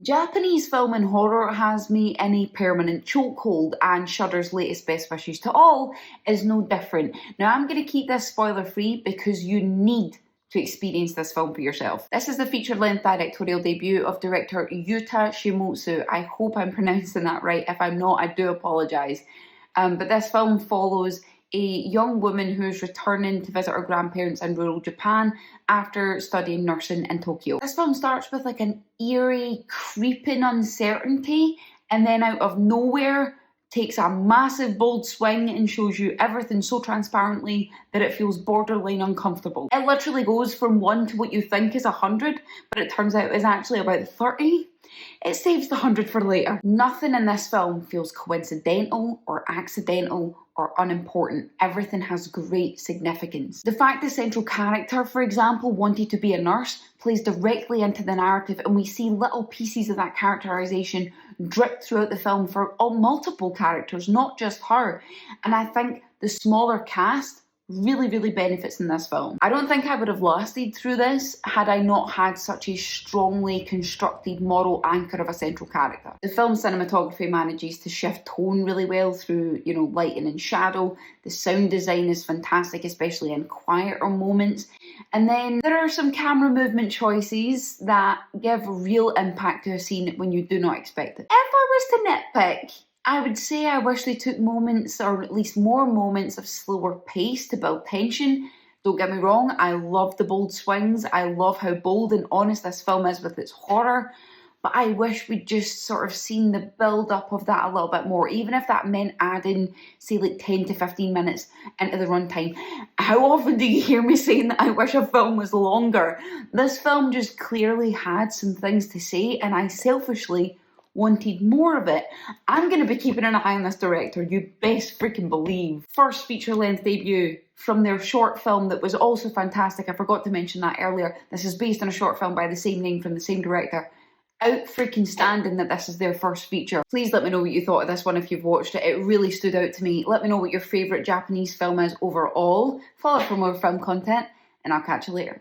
Japanese film and horror has me in a permanent chokehold, and Shudder's latest Best Wishes to All is no different. Now, I'm going to keep this spoiler free because you need to experience this film for yourself. This is the feature-length directorial debut of director Yuta Shimotsu. I hope I'm pronouncing that right. If I'm not, I do apologise. But this film follows a young woman who is returning to visit her grandparents in rural Japan after studying nursing in Tokyo. This film starts with like an eerie, creeping uncertainty, and then out of nowhere takes a massive bold swing and shows you everything so transparently that it feels borderline uncomfortable. It literally goes from 1 to what you think is 100, but it turns out is actually about 30. It saves the 100 for later. Nothing in this film feels coincidental or accidental or unimportant. Everything has great significance. The fact the central character, for example, wanted to be a nurse plays directly into the narrative, and we see little pieces of that characterization drip throughout the film for all multiple characters, not just her. And I think the smaller cast really benefits in this film. I don't think I would have lasted through this had I not had such a strongly constructed moral anchor of a central character. The film's cinematography manages to shift tone really well through, lighting and shadow. The sound design is fantastic, especially in quieter moments. And then there are some camera movement choices that give real impact to a scene when you do not expect it. If I was to nitpick, I would say I wish they took moments, or at least more moments, of slower pace to build tension. Don't get me wrong, I love the bold swings. I love how bold and honest this film is with its horror. But I wish we'd just sort of seen the build-up of that a little bit more, even if that meant adding, say, like 10 to 15 minutes into the runtime. How often do you hear me saying that I wish a film was longer? This film just clearly had some things to say, and I selfishly wanted more of it. I'm going to be keeping an eye on this director, you best freaking believe. First feature-length debut from their short film that was also fantastic. I forgot to mention that earlier. This is based on a short film by the same name from the same director. Out freaking standing that this is their first feature. Please let me know what you thought of this one if you've watched it. It really stood out to me. Let me know what your favourite Japanese film is overall. Follow for more film content, and I'll catch you later.